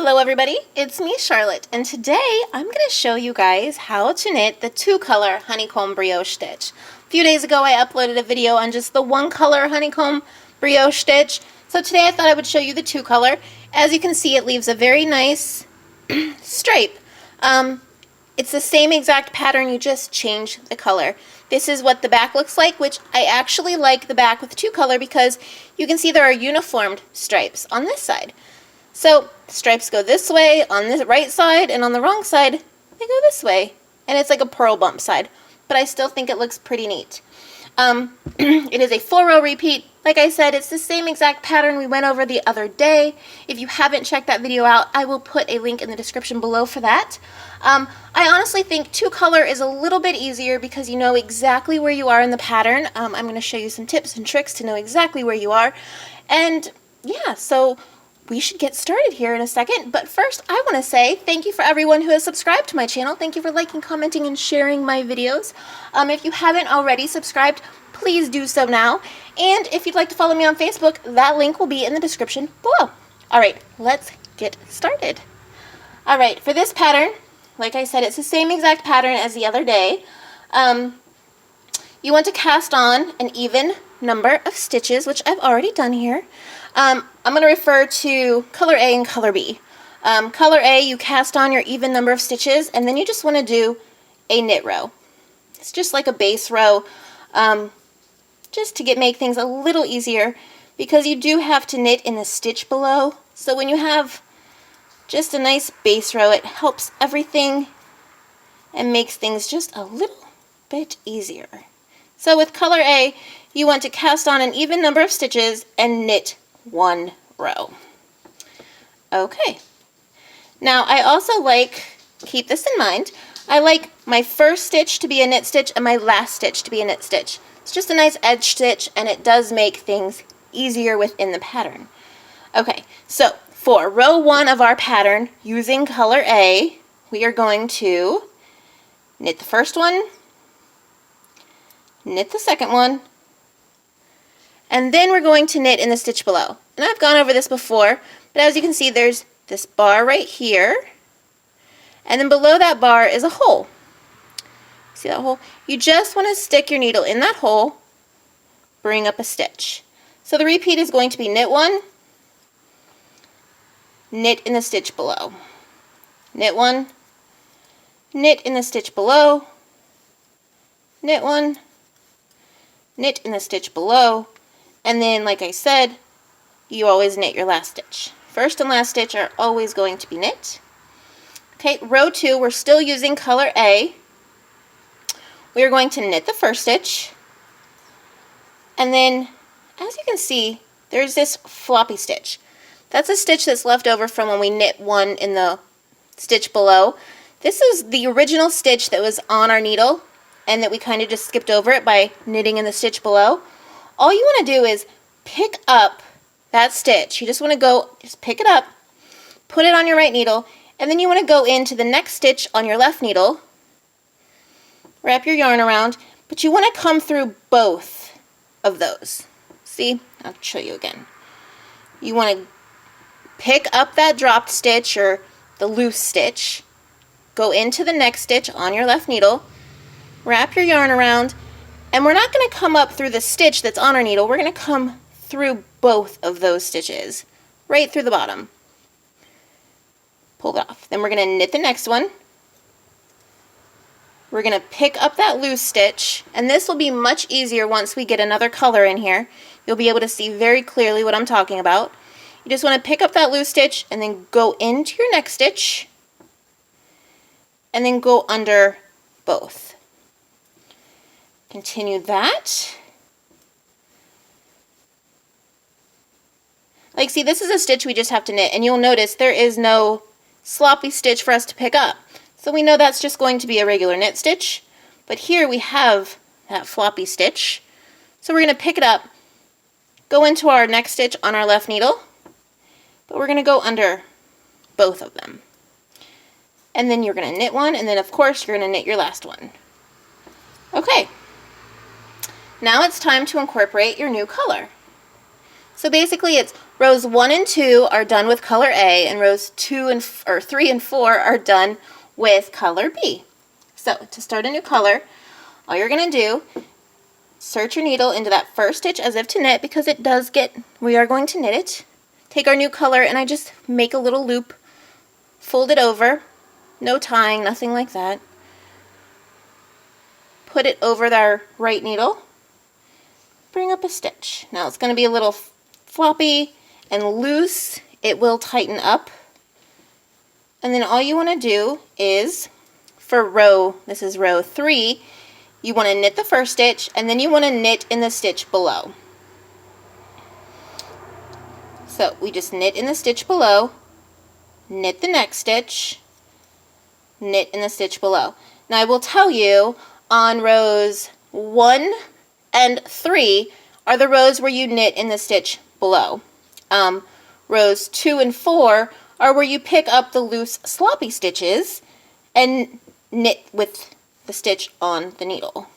Hello everybody, it's me Charlotte, and today I'm going to show you guys how to knit the two-color honeycomb brioche stitch. A few days ago I uploaded a video on just the one-color honeycomb brioche stitch, so today I thought I would show you the two-color. As you can see, it leaves a very nice stripe. It's the same exact pattern, you just change the color. This is what the back looks like, which I actually like the back with two-color because you can see there are uniformed stripes on this side. So stripes go this way on the right side, and on the wrong side they go this way, and it's like a purl bump side, but I still think it looks pretty neat. It is a 4-row repeat. Like I said, it's the same exact pattern we went over the other day. If you haven't checked that video out, I will put a link in the description below for that. I honestly think two-color is a little bit easier because you know exactly where you are in the pattern. I'm going to show you some tips and tricks to know exactly where you are, and yeah, so we should get started here in a second, but first I want to say thank you for everyone who has subscribed to my channel. Thank you for liking, commenting, and sharing my videos. If you haven't already subscribed, please do so now. And if you'd like to follow me on Facebook, that link will be in the description below. Alright, let's get started. Alright, for this pattern, like I said, it's the same exact pattern as the other day. You want to cast on an even number of stitches, which I've already done here. I'm going to refer to color A and color B. Color A, you cast on your even number of stitches, and then you just want to do a knit row. It's just like a base row, just to make things a little easier, because you do have to knit in the stitch below. So when you have just a nice base row, it helps everything and makes things just a little bit easier. So with color A, you want to cast on an even number of stitches and knit one row. Okay. Now I also keep this in mind, I like my first stitch to be a knit stitch and my last stitch to be a knit stitch. It's just a nice edge stitch, and it does make things easier within the pattern. Okay, so for row 1 of our pattern, using color A, we are going to knit the first one, knit the second one, and then we're going to knit in the stitch below. And I've gone over this before, but as you can see, there's this bar right here, and then below that bar is a hole. See that hole? You just want to stick your needle in that hole, bring up a stitch. So the repeat is going to be knit 1, knit in the stitch below, knit 1, knit in the stitch below, knit 1, knit in the stitch below, and then, like I said, you always knit your last stitch. First and last stitch are always going to be knit. Okay, row 2, we're still using color A. We are going to knit the first stitch, and then, as you can see, there's this floppy stitch. That's a stitch that's left over from when we knit 1 in the stitch below. This is the original stitch that was on our needle, and that we kind of just skipped over it by knitting in the stitch below. All you want to do is pick up that stitch. You just want to just pick it up, put it on your right needle, and then you want to go into the next stitch on your left needle, wrap your yarn around, but you want to come through both of those. See? I'll show you again. You want to pick up that dropped stitch or the loose stitch, go into the next stitch on your left needle, wrap your yarn around, and we're not going to come up through the stitch that's on our needle, we're going to come through both of those stitches, right through the bottom. Pull it off. Then we're going to knit the next one. We're going to pick up that loose stitch, and this will be much easier once we get another color in here. You'll be able to see very clearly what I'm talking about. You just want to pick up that loose stitch and then go into your next stitch, and then go under both. Continue that. Like, see, this is a stitch we just have to knit, and you'll notice there is no sloppy stitch for us to pick up. So we know that's just going to be a regular knit stitch, but here we have that floppy stitch. So we're going to pick it up, go into our next stitch on our left needle, but we're going to go under both of them. And then you're going to knit one, and then of course you're going to knit your last one. Okay. Now it's time to incorporate your new color. So basically it's Rows 1 and 2 are done with color A, and rows 3 and 4 are done with color B. So to start a new color, all you're going to do, insert your needle into that first stitch as if to knit, because we are going to knit it. Take our new color, and I just make a little loop, fold it over, no tying, nothing like that. Put it over our right needle, bring up a stitch. Now it's going to be a little floppy and loose. It will tighten up. And then all you want to do is, this is row 3, you want to knit the first stitch, and then you want to knit in the stitch below. So we just knit in the stitch below, knit the next stitch, knit in the stitch below. Now I will tell you, on rows 1 and 3 are the rows where you knit in the stitch below. Rows 2 and 4 are where you pick up the loose sloppy stitches and knit with the stitch on the needle.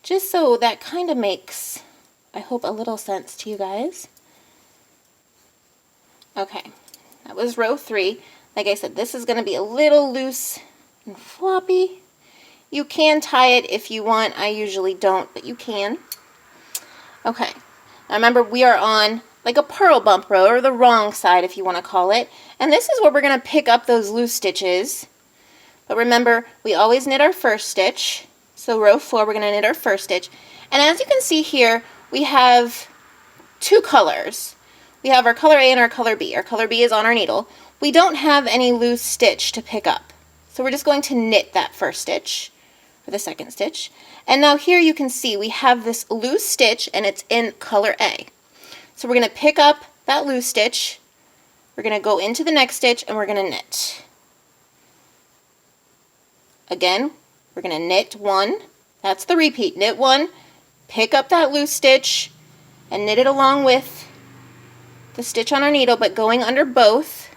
Just so that kind of makes, I hope, a little sense to you guys. Okay, that was row 3. Like I said, this is going to be a little loose and floppy. You can tie it if you want. I usually don't, but you can. Okay, now remember, we are on like a purl bump row, or the wrong side if you want to call it. And this is where we're going to pick up those loose stitches. But remember, we always knit our first stitch. So row 4, we're going to knit our first stitch. And as you can see here, we have 2 colors. We have our color A and our color B. Our color B is on our needle. We don't have any loose stitch to pick up. So we're just going to knit that first stitch, or the second stitch. And now here you can see we have this loose stitch, and it's in color A. So we're going to pick up that loose stitch, we're going to go into the next stitch, and we're going to knit. Again, we're going to knit 1, that's the repeat, knit 1, pick up that loose stitch, and knit it along with the stitch on our needle, but going under both.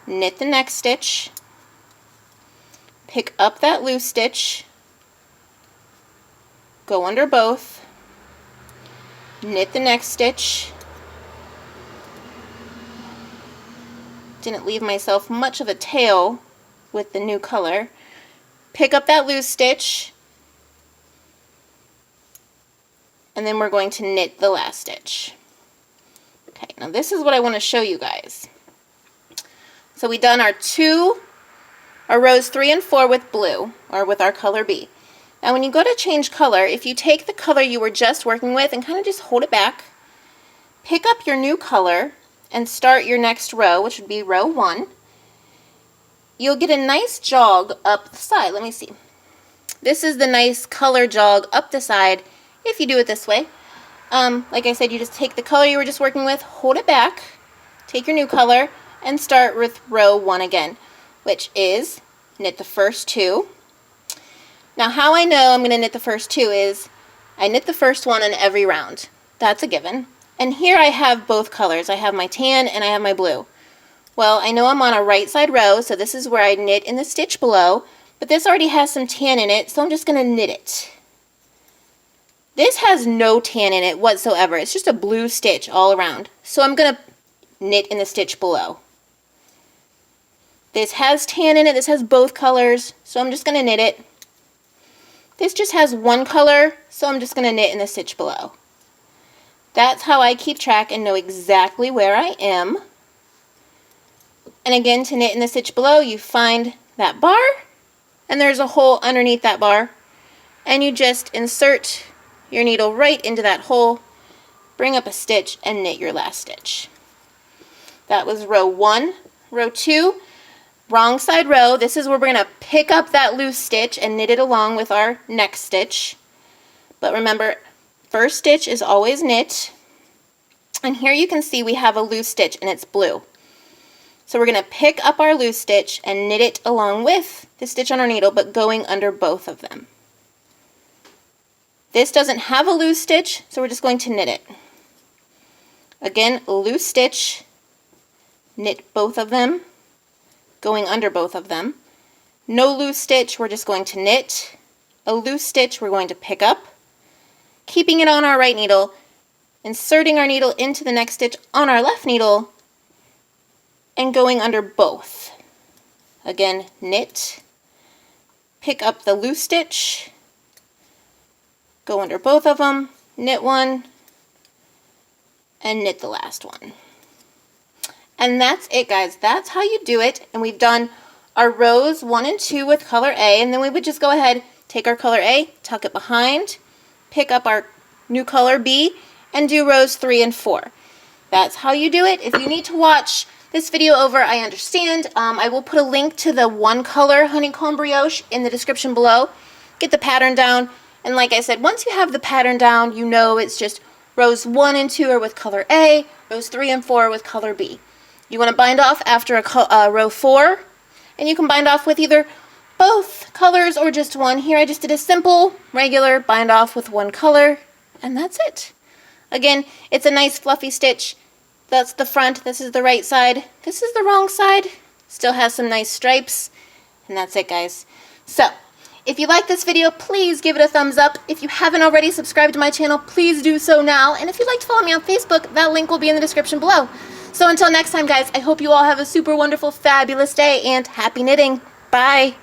Knit the next stitch, pick up that loose stitch, go under both, knit the next stitch. Didn't leave myself much of a tail with the new color. Pick up that loose stitch, and then we're going to knit the last stitch. Okay, now this is what I want to show you guys. So we done our rows 3 and 4 with blue, or with our color B. Now when you go to change color, if you take the color you were just working with and kind of just hold it back, pick up your new color and start your next row, which would be row 1. You'll get a nice jog up the side. Let me see. This is the nice color jog up the side if you do it this way. Like I said, you just take the color you were just working with, hold it back, take your new color, and start with row 1 again, which is knit the first 2. Now how I know I'm going to knit the first 2 is I knit the first one in every round. That's a given. And here I have both colors. I have my tan and I have my blue. Well, I know I'm on a right side row, so this is where I knit in the stitch below, but this already has some tan in it, so I'm just going to knit it. This has no tan in it whatsoever. It's just a blue stitch all around. So I'm going to knit in the stitch below. This has tan in it. This has both colors, so I'm just going to knit it. This just has one color, so I'm just going to knit in the stitch below. That's how I keep track and know exactly where I am. And again, to knit in the stitch below, you find that bar, and there's a hole underneath that bar, and you just insert your needle right into that hole, bring up a stitch, and knit your last stitch. That was row 1. Row 2, wrong side row. This is where we're going to pick up that loose stitch and knit it along with our next stitch. But remember, first stitch is always knit. And here you can see we have a loose stitch, and it's blue. So we're going to pick up our loose stitch and knit it along with the stitch on our needle, but going under both of them. This doesn't have a loose stitch, so we're just going to knit it. Again, loose stitch, knit both of them, going under both of them. No loose stitch, we're just going to knit. A loose stitch we're going to pick up, keeping it on our right needle, inserting our needle into the next stitch on our left needle and going under both. Again, knit, pick up the loose stitch, go under both of them, knit one, and knit the last one. And that's it, guys. That's how you do it. And we've done our rows 1 and 2 with color A, and then we would just go ahead, take our color A, tuck it behind, pick up our new color B, and do rows 3 and 4. That's how you do it. If you need to watch this video over, I understand. I will put a link to the one color Honeycomb Brioche in the description below. Get the pattern down, and like I said, once you have the pattern down, you know it's just rows 1 and 2 are with color A, rows 3 and 4 with color B. You want to bind off after row 4, and you can bind off with either both colors or just one. Here I just did a simple, regular bind off with one color, and that's it. Again, it's a nice fluffy stitch. That's the front, this is the right side, this is the wrong side. Still has some nice stripes, and that's it, guys. So, if you like this video, please give it a thumbs up. If you haven't already subscribed to my channel, please do so now. And if you'd like to follow me on Facebook, that link will be in the description below. So until next time, guys, I hope you all have a super wonderful, fabulous day, and happy knitting. Bye!